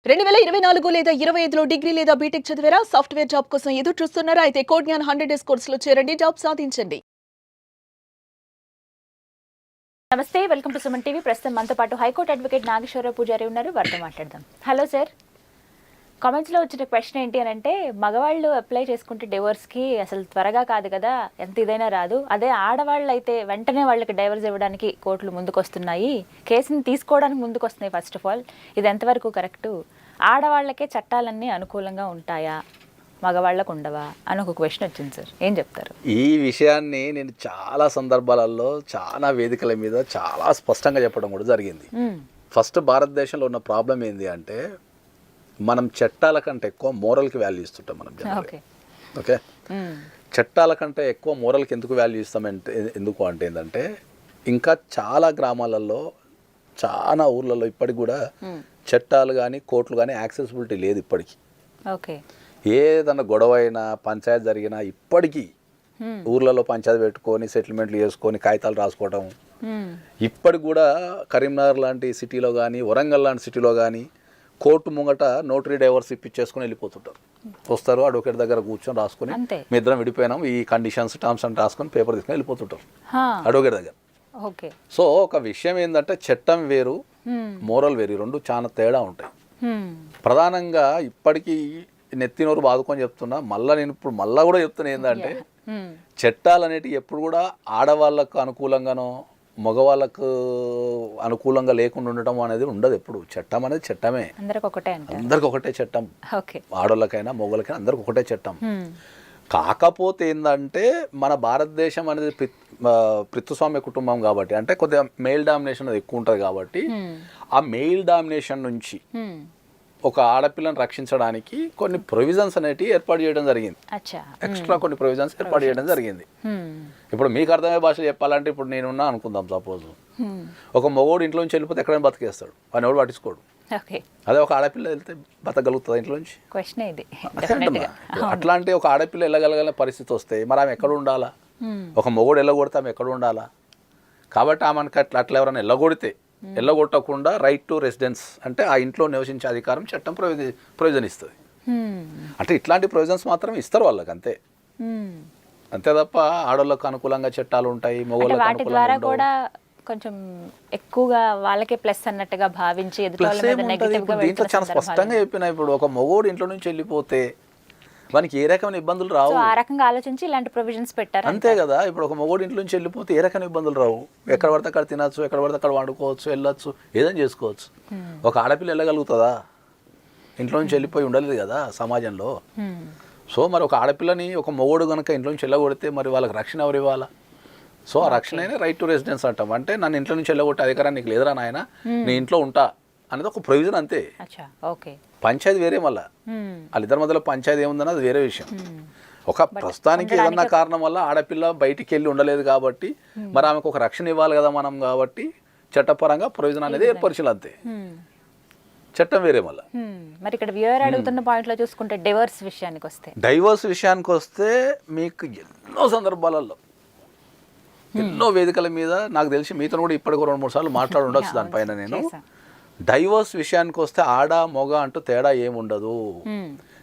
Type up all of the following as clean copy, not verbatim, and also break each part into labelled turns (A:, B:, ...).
A: 2024 లేదా 25లో డిగ్రీ లేదా బీటెక్ చదివారా? సాఫ్ట్వేర్ జాబ్ కోసం ఎదురు చూస్తున్నారా? అయితే కోడ్ జ్ఞాన్ 100 డేస్ కోర్సులో చేరండి, జాబ్ సాధించండి.
B: నమస్తే, వెల్కమ్ టు సుమన్ టీవీ. ప్రస్తుతం మనతో పాటు హైకోర్టు అడ్వకేట్ నాగేశ్వరరావు పూజారి ఉన్నారు. వారితో మాట్లాడదాం. హలో సార్, కామెంట్స్లో వచ్చిన క్వశ్చన్ ఏంటి అని అంటే, మగవాళ్ళు అప్లై చేసుకుంటే డివోర్స్కి అసలు త్వరగా కాదు కదా, ఎంత ఇదైనా రాదు. అదే ఆడవాళ్ళు అయితే వెంటనే వాళ్ళకి డైవర్స్ ఇవ్వడానికి కోర్టులు ముందుకు వస్తున్నాయి, కేసుని తీసుకోవడానికి ముందుకు వస్తున్నాయి. ఫస్ట్ ఆఫ్ ఆల్ ఇది ఎంతవరకు కరెక్టు? ఆడవాళ్ళకే చట్టాలన్నీ అనుకూలంగా ఉంటాయా, మగవాళ్ళకు ఉండవా అని ఒక క్వశ్చన్ వచ్చింది సార్. ఏం చెప్తారు?
C: ఈ విషయాన్ని నేను చాలా సందర్భాలలో చాలా వేదికల మీద చాలా స్పష్టంగా చెప్పడం కూడా జరిగింది. ఫస్ట్ భారతదేశంలో ఉన్న ప్రాబ్లం ఏంది అంటే, మనం చట్టాల కంటే ఎక్కువ మోరల్కి వాల్యూ ఇస్తుంటాం. మనం ఓకే, చట్టాల కంటే ఎక్కువ మోరల్కి ఎందుకు వాల్యూ ఇస్తామంటే ఎందుకు అంటే ఏంటంటే, ఇంకా చాలా గ్రామాలలో చాలా ఊర్లలో ఇప్పటికి కూడా చట్టాలు కానీ కోర్టులు కానీ యాక్సెసిబిలిటీ లేదు ఇప్పటికీ.
B: ఓకే,
C: ఏదన్నా గొడవ అయినా పంచాయతీ జరిగినా ఇప్పటికీ ఊర్లలో పంచాయతీ పెట్టుకొని సెటిల్మెంట్లు చేసుకొని కాగితాలు రాసుకోవడం. ఇప్పటికి కూడా కరీంనగర్ లాంటి సిటీలో కానీ వరంగల్ లాంటి సిటీలో కానీ కోర్టు ముంగట నోటరీ డైవర్స్ ఇప్పించేసుకుని వెళ్ళిపోతుంటారు. వస్తారు, అడ్వకేట్ దగ్గర కూర్చొని రాసుకుని మీ ఇద్దరం విడిపోయినాం, ఈ కండిషన్స్ టర్మ్స్ అని రాసుకొని పేపర్ తీసుకొని వెళ్ళిపోతుంటారు అడ్వకేట్ దగ్గర. సో ఒక విషయం ఏంటంటే, చట్టం వేరు మోరల్ వేరు, రెండు చాలా తేడా ఉంటాయి. ప్రధానంగా ఇప్పటికీ నెత్తినోరు బాదుకొని చెప్తున్నా, నేను ఇప్పుడు మళ్ళా కూడా చెప్తున్నా ఏంటంటే, చట్టాలు అనేటివి ఎప్పుడు కూడా ఆడవాళ్ళకు అనుకూలంగానో మగవాళ్ళకు అనుకూలంగా లేకుండా ఉండటం అనేది ఉండదు. ఎప్పుడు చట్టం అనేది చట్టమే, అందరికి ఒకటే చట్టం, ఆడవాళ్ళకైనా మగవాళ్ళకైనా అందరికి ఒకటే చట్టం. కాకపోతే ఏంటంటే, మన భారతదేశం అనేది పితృస్వామ్య కుటుంబం కాబట్టి, అంటే కొద్దిగా మెయిల్ డామినేషన్ అది ఎక్కువ ఉంటుంది కాబట్టి, ఆ మెయిల్ డామినేషన్ నుంచి ఒక ఆడపిల్లని రక్షించడానికి కొన్ని ప్రొవిజన్స్ అనేటివి ఏర్పాటు చేయడం జరిగింది. ఎక్స్ట్రా కొన్ని ప్రొవిజన్స్ ఏర్పాటు చేయడం జరిగింది. ఇప్పుడు మీకు అర్థమయ్యే భాష చెప్పాలంటే, ఇప్పుడు నేనున్నా అనుకుందాం, సపోజ్ ఒక మగోడు ఇంట్లో నుంచి వెళ్ళిపోతే ఎక్కడైనా బతికేస్తాడు, వాడిని ఎవడు పట్టించుకోడు. అదే ఒక ఆడపిల్ల వెళ్తే బతకగలుగుతుంది ఇంట్లో నుంచి? అట్లాంటి ఒక ఆడపిల్ల వెళ్ళగలగల పరిస్థితి వస్తే మరి ఆమె ఎక్కడ ఉండాలా? ఒక మగోడు వెళ్ళగొడితే ఆమె ఎక్కడ ఉండాలా? కాబట్టి ఆమెకి అట్లా ఎవరైనా వెళ్ళగొట్టకుండా రైట్ టు రెసిడెన్స్, అంటే ఆ ఇంట్లో నివసించే అధికారం చట్టం ప్రొవిజన్ ఇస్తుంది. అంటే ఇట్లాంటి ప్రొవిజన్స్ మాత్రం ఇస్తారు వాళ్ళకి, అంతే అంతే తప్ప ఆడవాళ్ళకు అనుకూలంగా చట్టాలు ఉంటాయి, మగవాళ్ళకి అనుకూలంగా
B: కూడా కొంచెం ఎక్కువగా వాళ్ళకే ప్లస్ అన్నట్టుగా భావించి
C: దీంట్లో చాలా స్పష్టంగా చెప్పిన. ఇప్పుడు ఒక మగోడు ఇంట్లో నుంచి వెళ్ళిపోతే మనకి ఏ రకమైన ఇబ్బందులు రావు.
B: ఆ రకంగా ఆలోచించి ఇలాంటి ప్రొవిజన్స్ పెట్టారు,
C: అంతే కదా. ఇప్పుడు ఒక మగోడు ఇంట్లో నుంచి వెళ్ళిపోతే ఏ రకమైన ఇబ్బందులు రావు. ఎక్కడ పడితే అక్కడ తినచ్చు, ఎక్కడ పడితే అక్కడ వండుకోవచ్చు, వెళ్ళొచ్చు, ఏదైనా చేసుకోవచ్చు. ఒక ఆడపిల్ల వెళ్ళగలుగుతుందా? ఇంట్లో నుంచి వెళ్ళిపోయి ఉండలేదు కదా సమాజంలో. సో మరి ఒక ఆడపిల్లని ఒక మగోడు కనుక ఇంట్లో నుంచి వెళ్ళగొడితే మరి వాళ్ళకి రక్షణ ఎవరు ఇవ్వాలా? సో ఆ రక్షణ అయినా రైట్ టు రెసిడెన్స్ అంటాం. అంటే నన్ను ఇంట్లో నుంచి వెళ్ళగొట్టే అధికారం నీకు లేదురా నాయన, నీ ఇంట్లో ఉంటా అనేది ఒక ప్రొవిజన్, అంతే. పంచాయతీ వేరే, మళ్ళీ వాళ్ళిద్దరి మధ్యలో పంచాయతీ ఏముందని అది వేరే విషయం. ఒక ప్రస్తుతానికి ఏదన్నా కారణం వల్ల ఆడపిల్ల బయటికి వెళ్ళి ఉండలేదు కాబట్టి మరి ఆమెకు ఒక రక్షణ ఇవ్వాలి కదా మనం, కాబట్టి చట్టపరంగా ప్రొవిజన్ అనేది ఏర్పరిచాలి, అంతే. చట్టం వేరే. మళ్ళీ
B: మరి ఇక్కడ వ్యూయర్ అడుగుతున్న పాయింట్లో చూసుకుంటే డైవర్స్ విషయానికి వస్తే మీకు ఎన్నో సందర్భాలలో
C: ఎన్నో వేదికల మీద నాకు తెలిసి మీతో కూడా ఇప్పటికి 2-3 సార్లు మాట్లాడి ఉండొచ్చు దానిపైన. నేను డైవర్స్ విషయానికి వస్తే ఆడ మొగ అంటూ తేడా ఏముండదు.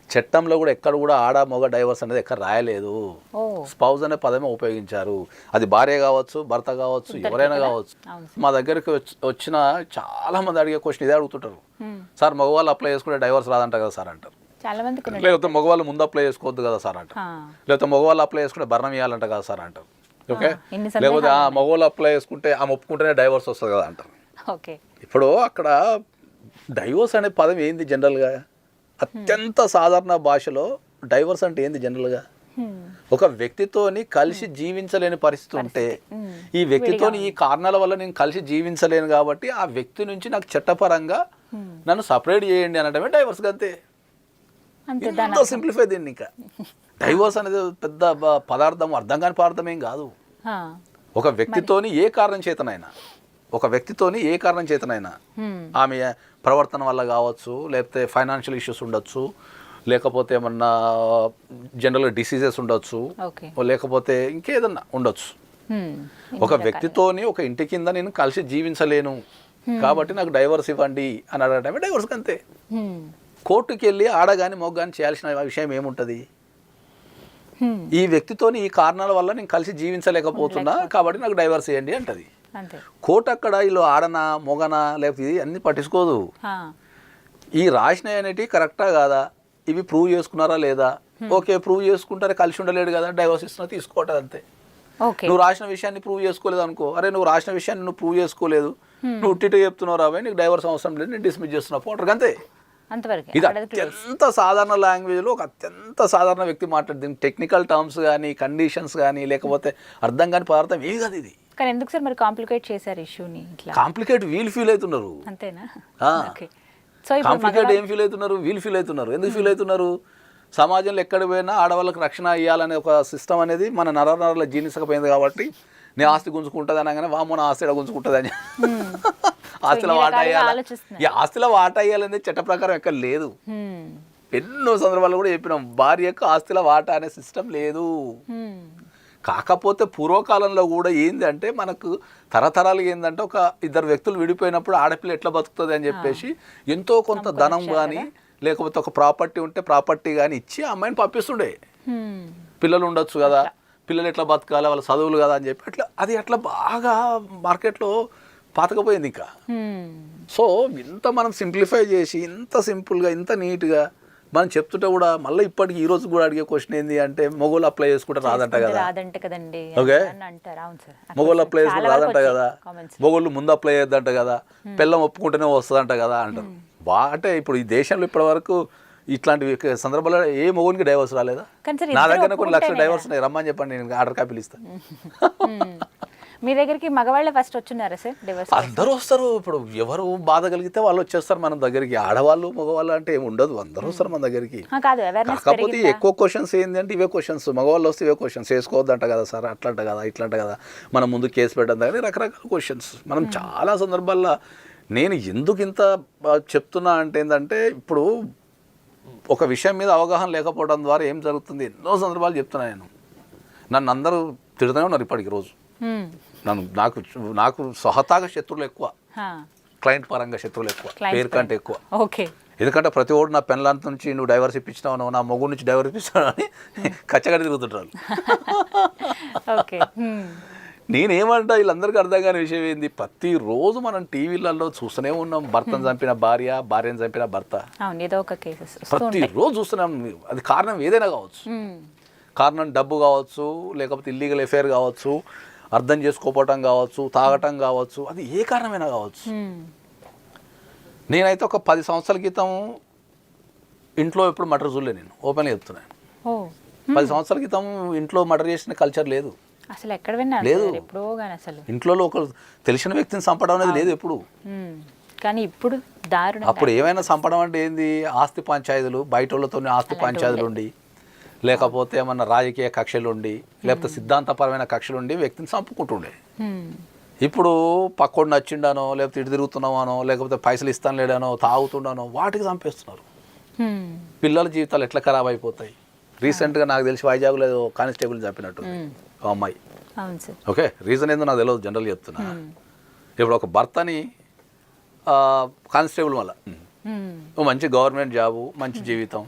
C: చట్టంలో కూడా ఎక్కడ కూడా ఆడ మొగ డైవర్స్ అనేది ఎక్కడ రాయలేదు. స్పౌజ్ అనే పదమే ఉపయోగించారు. అది భార్య కావచ్చు, భర్త కావచ్చు, ఎవరైనా కావచ్చు. మా దగ్గరికి వచ్చిన చాలా మంది అడిగే క్వశ్చన్ ఇదే అడుగుతుంటారు, సార్ మగవాళ్ళు అప్లై చేసుకుంటే డైవర్స్ రాదంట కదా సార్ అంటారు. లేకపోతే మగవాళ్ళు ముందు అప్లై చేసుకోవద్దు కదా సార్ అంటారు. లేకపోతే మగవాళ్ళు అప్లై చేసుకుంటే భరణం ఇవ్వాలంట కదా సార్ అంటారు. ఓకే, లేకపోతే మగవాళ్ళు అప్లై చేసుకుంటే ఆమె ఒప్పుకుంటేనే డైవర్స్ వస్తుంది కదా అంటారు. ఇప్పుడు అక్కడ డైవర్స్ అనే పదం ఏంది జనరల్గా? అత్యంత సాధారణ భాషలో డైవర్స్ అంటే ఏంది జనరల్గా? ఒక వ్యక్తితోని కలిసి జీవించలేని పరిస్థితి ఉంటే, ఈ వ్యక్తితోని ఈ కారణాల వల్ల నేను కలిసి జీవించలేను కాబట్టి ఆ వ్యక్తి నుంచి నాకు చట్టపరంగా నన్ను సపరేట్ చేయండి అనడమే డైవర్స్. అంతే, ఎంతో సింప్లిఫై దీన్ని. ఇంకా డైవర్స్ అనేది పెద్ద పదార్థం, అర్థం కాని పదార్థం ఏం కాదు. ఒక వ్యక్తితోని ఏ కారణం చేతనైనా ఆమె ప్రవర్తన వల్ల కావచ్చు, లేకపోతే ఫైనాన్షియల్ ఇష్యూస్ ఉండొచ్చు, లేకపోతే ఏమన్నా జనరల్గా డిసీజెస్ ఉండొచ్చు, లేకపోతే ఇంకేదన్నా ఉండొచ్చు. ఒక వ్యక్తితోని ఒక ఇంటి కింద నేను కలిసి జీవించలేను, కాబట్టి నాకు డైవర్స్ ఇవ్వండి అని అడగటమే డైవర్స్ అంతే. కోర్టుకి వెళ్ళి ఆడగాని మొగ్గాని చేయాల్సిన విషయం ఏముంటుంది? ఈ వ్యక్తితోని ఈ కారణాల వల్ల నేను కలిసి జీవించలేకపోతున్నా కాబట్టి నాకు డైవర్స్ ఇవ్వండి అంటది. కోర్టు అక్కడ వీళ్ళు ఆడనా మొగనా లేకపోతే ఇది అన్ని పట్టించుకోదు. ఈ రాసినవి అనేటివి కరెక్టా కాదా, ఇవి ప్రూవ్ చేసుకున్నారా లేదా, ఓకే ప్రూవ్ చేసుకుంటారే కలిసి ఉండలేడు కదా డైవర్స్ ఇస్తున్నా తీసుకోవటం అంతే. నువ్వు రాసిన విషయాన్ని ప్రూవ్ చేసుకోలేదు అనుకో, అరే నువ్వు రాసిన విషయాన్ని నువ్వు ప్రూవ్ చేసుకోలేదు, నువ్వు ఉట్టిట చెప్తున్నావు రాబోయే నీకు డైవర్స్ అవసరం లేదు నేను డిస్మిస్ చేస్తున్నా పోటర్ అంతే. ఇది అత్యంత సాధారణ లాంగ్వేజ్లో ఒక అత్యంత సాధారణ వ్యక్తి మాట్లాడుతుంది. టెక్నికల్ టర్మ్స్ కానీ కండిషన్స్ కానీ లేకపోతే అర్థం కాని పదార్థం ఏమి కాదు ఇది.
B: కానీ ఎందుకు సార్ మరి కాంప్లికేట్ చేశారు ఇష్యూని?
C: కాంప్లికేట్ వీళ్ళు ఫీల్ అవుతున్నారు
B: అంతేనా?
C: కాంప్లికేట్ ఏం ఫీల్ అవుతున్నారు? వీళ్ళు ఫీల్ అవుతున్నారు. ఎందుకు ఫీల్ అవుతున్నారు? సమాజంలో ఎక్కడ పోయినా ఆడవాళ్ళకి రక్షణ ఇవ్వాలనే ఒక సిస్టమ్ అనేది మన నరనరలో జీర్ణించకపోయింది కాబట్టి నీ ఆస్తి గుంజుకుంటుంది అనగానే వామో నా ఆస్తి గుంజుకుంటుంది అని ఆస్తిలో వాటా అయ్యాలి. ఈ ఆస్తిలో వాటా అయ్యాలనేది చట్ట ప్రకారం ఎక్కడ లేదు. ఎన్నో సందర్భాల్లో కూడా చెప్పినాం భార్యకు ఆస్తిలో వాటా అనే సిస్టమ్ లేదు. కాకపోతే పూర్వకాలంలో కూడా ఏంది అంటే మనకు తరతరాలుగా ఏంటంటే ఒక ఇద్దరు వ్యక్తులు విడిపోయినప్పుడు ఆడపిల్ల ఎట్లా బతుకుతుంది అని చెప్పేసి ఎంతో కొంత ధనం కానీ లేకపోతే ఒక ప్రాపర్టీ ఉంటే ప్రాపర్టీ కానీ ఇచ్చి ఆ అమ్మాయిని పంపిస్తుండే. పిల్లలు ఉండొచ్చు కదా, పిల్లలు ఎట్లా బతకాలి వాళ్ళ చదువులు కదా అని చెప్పి అట్లా అది అట్లా బాగా మార్కెట్లో పాతకపోయింది. ఇంకా సో ఇంత మనం సింప్లిఫై చేసి ఇంత సింపుల్గా ఇంత నీట్గా మనం చెప్తుంటే కూడా మళ్ళీ ఇప్పటికి ఈ రోజు కూడా అడిగే క్వశ్చన్ ఏంది అంటే మొగోళ్ళు అప్లై చేసుకుంటే రాదంట కదా. ఓకే మొగోళ్ళు అప్లై చేసుకుంటే రాదంట కదా, మొగోళ్ళు ముందు అప్లై చేద్దంట కదా, పిల్లం ఒప్పుకుంటేనే వస్తుందంట కదా అంటారు. అంటే ఇప్పుడు ఈ దేశంలో ఇప్పటి వరకు ఇట్లాంటి సందర్భాల్లో ఏ మొగోనికి డైవర్స్ రాలేదా? నా దగ్గర కొన్ని లక్షల డైవర్స్ ఉన్నాయి, రమ్మని చెప్పండి నేను ఆర్డర్ కాపీలు ఇస్తాను.
B: మీ దగ్గరికి మగవాళ్ళే ఫస్ట్ వచ్చున్నారా సార్ డివోర్స్?
C: అందరూ వస్తారు. ఇప్పుడు ఎవరు బాధ కలిగితే వాళ్ళు వచ్చేస్తారు మన దగ్గరికి. ఆడవాళ్ళు మగవాళ్ళు అంటే ఏమి ఉండదు, అందరూ వస్తారు మన దగ్గరికి. కాకపోతే ఎక్కువ క్వశ్చన్స్ ఏంటంటే ఇవే క్వశ్చన్స్. మగవాళ్ళు వస్తే ఇవే క్వశ్చన్స్, వేసుకోవద్దంట కదా సార్, అట్లంట కదా ఇట్లంట కదా, మనం ముందు కేసు పెట్టడం కానీ రకరకాల క్వశ్చన్స్. మనం చాలా సందర్భాల్లో నేను ఎందుకు ఇంత చెప్తున్నా అంటే ఏంటంటే ఇప్పుడు ఒక విషయం మీద అవగాహన లేకపోవడం ద్వారా ఏం జరుగుతుంది ఎన్నో సందర్భాలు చెప్తున్నా నేను. నన్ను అందరూ తిడుతూనే ఉన్నారు ఇప్పటికి రోజు. నాకు సహతాగా శత్రువులు ఎక్కువ, క్లయింట్ పరంగా శత్రువులు ఎక్కువ, పేరు కంటే ఎక్కువ. ఎందుకంటే ప్రతి ఓడు నా పెన్లాంత నుంచి నువ్వు డైవర్స్ ఇప్పించినావు, నా మొగ్గు నుంచి డైవర్స్ ఇప్పించినావు అని కచ్చగడి తిరుగుతుంటారు. నేనేమంటా వీళ్ళందరికీ అర్థం కాని విషయం ఏంది, ప్రతిరోజు మనం టీవీలలో చూస్తూనే ఉన్నాం భర్తను చంపిన భార్య, భార్యను చంపిన భర్త, ప్రతిరోజు చూస్తున్నాం. అది కారణం ఏదైనా కావచ్చు, కారణం డబ్బు కావచ్చు, లేకపోతే ఇల్లీగల్ ఎఫైర్ కావచ్చు, అర్థం చేసుకోపోవటం కావచ్చు, తాగటం కావచ్చు, అది ఏ కారణమైనా కావచ్చు. నేనైతే ఒక 10 సంవత్సరాల క్రితం ఇంట్లో ఎప్పుడు మర్డర్ చూడలే, నేను ఓపెన్గా చెప్తున్నాను. 10 సంవత్సరాల క్రితం ఇంట్లో మర్డర్ చేసిన కల్చర్ లేదు
B: అసలు, ఎక్కడ విన్నా
C: లేదు.
B: అసలు
C: ఇంట్లో ఒక తెలిసిన వ్యక్తిని చంపడం అనేది లేదు ఎప్పుడు.
B: కానీ ఇప్పుడు దారుణం.
C: అప్పుడు ఏమైనా చంపడం అంటే ఏంది, ఆస్తి పంచాయతీలు, బయట వాళ్ళతో ఆస్తి పంచాయతీలు ఉండి, లేకపోతే ఏమన్నా రాజకీయ కక్షలు ఉండి, లేకపోతే సిద్ధాంతపరమైన కక్షలు ఉండి వ్యక్తిని చంపుకుంటుండే. ఇప్పుడు పక్కోడు నచ్చిండానో, లేకపోతే ఇటు తిరుగుతున్నావానో, లేకపోతే పైసలు ఇస్తాను లేడానో, తాగుతుండానో వాటికి చంపేస్తున్నారు. పిల్లల జీవితాలు ఎట్లా ఖరాబ్ అయిపోతాయి. రీసెంట్గా నాకు తెలిసి వైజాగ్లో కానిస్టేబుల్ చంపినట్టు అమ్మాయి. ఓకే, రీజన్ ఏందో నాకు తెలియదు, జనరల్ చెప్తున్నా. ఇప్పుడు ఒక భర్తని కానిస్టేబుల్ వల్ల మంచి గవర్నమెంట్ జాబు, మంచి జీవితం.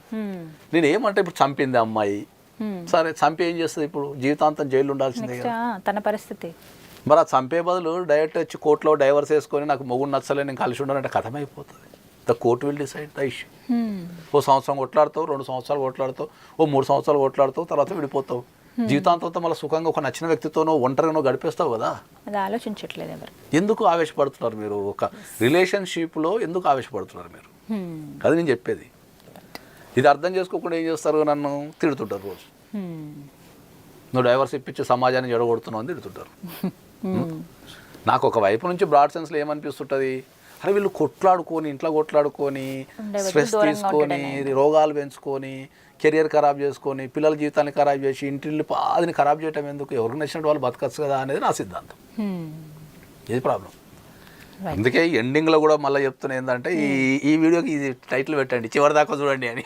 C: నేను ఏమంటే ఇప్పుడు చంపింది అమ్మాయి, సరే చంపి ఏం చేస్తుంది, ఇప్పుడు జీవితాంతం జైలు ఉండాల్సిందే కదా
B: తన పరిస్థితి.
C: మరి ఆ చంపే బదులు డైరెక్ట్ వచ్చి కోర్టులో డైవర్స్ వేసుకొని నాకు మొగుడు నచ్చలే నేను కలిసి ఉండాలంటే కథమైపోతుంది. The court will decide the issue. ఓ సంవత్సరం కొట్లాడుతావు, 2 సంవత్సరాలు కొట్లాడుతావు, ఓ 3 సంవత్సరాలు కొట్లాడుతావు, తర్వాత విడిపోతావు. జీవితాంతంతో మళ్ళీ సుఖంగా ఒక నచ్చిన వ్యక్తితోనో ఒంటరిగానో గడిపేస్తావు కదా.
B: అది ఆలోచించట్లేదు ఎవరు.
C: ఎందుకు ఆవేశపడుతున్నారు మీరు? ఒక రిలేషన్షిప్లో ఎందుకు ఆవేశపడుతున్నారు మీరు? అది నేను చెప్పేది. ఇది అర్థం చేసుకోకుండా ఏం చేస్తారు, నన్ను తిడుతుంటారు రోజు. నువ్వు డైవర్స్ ఇప్పించి సమాజాన్ని జడగొడుతున్నావు అని తిడుతుంటారు. నాకు ఒక వైపు నుంచి బ్రాడ్ సెన్స్లో ఏమనిపిస్తుంటుంది, అరే వీళ్ళు కొట్లాడుకొని, ఇంట్లో కొట్లాడుకొని, స్ట్రెస్ తీసుకొని, రోగాలు పెంచుకొని, కెరియర్ ఖరాబ్ చేసుకొని, పిల్లల జీవితాన్ని ఖరాబ్ చేసి, ఇంటిల్ని పాదిని ఖరాబ్ చేయటం ఎందుకు? ఎవరికి నచ్చినట్టు వాళ్ళు బతకచ్చు కదా అనేది నా సిద్ధాంతం. ఇది ప్రాబ్లం. అందుకే ఎండింగ్లో కూడా మళ్ళీ చెప్తున్నా ఏంటంటే ఈ వీడియోకి ఇది టైటిల్ పెట్టండి, చివరి దాకా చూడండి అని.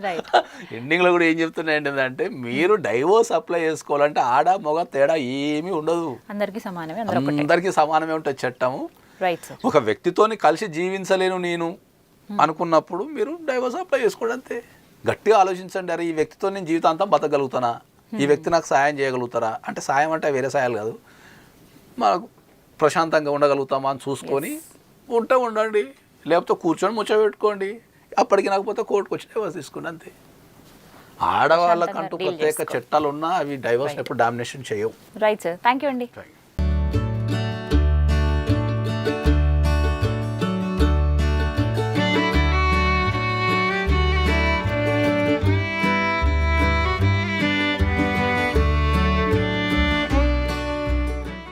B: రైట్.
C: ఎండింగ్లో కూడా ఏం చెప్తున్నా ఏంటంటే మీరు డైవోర్స్ అప్లై చేసుకోవాలంటే ఆడ మగ తేడా ఏమీ ఉండదు,
B: అందరికీ సమానమే, అందరూ ఒకటే.
C: అందరికీ సమానమే ఉంటుంది చట్టము.
B: Right sir.
C: ఒక వ్యక్తితోని కలిసి జీవించలేను నేను అనుకున్నప్పుడు మీరు డైవోర్స్ అప్లై చేసుకోండి అంతే. గట్టిగా ఆలోచించండి, అరే ఈ వ్యక్తితో నేను జీవితాంతం బతకగలుగుతానా, ఈ వ్యక్తి నాకు సాయం చేయగలుగుతారా, అంటే సాయం అంటే వేరే సాయాలు కాదు, మనకు ప్రశాంతంగా ఉండగలుగుతామా అని చూసుకొని ఉండండి, లేకపోతే కూర్చొని ముచ్చబెట్టుకోండి, అప్పటికి నాకపోతే కోర్టుకు వచ్చి డైవర్స్ తీసుకోండి అంతే. ఆడవాళ్ళకంటూ ప్రత్యేక చట్టాలు ఉన్నా అవి డైవర్స్ ఎప్పుడు డామినేషన్ చేయవు.
B: రైట్ సార్, థ్యాంక్ యూ అండి.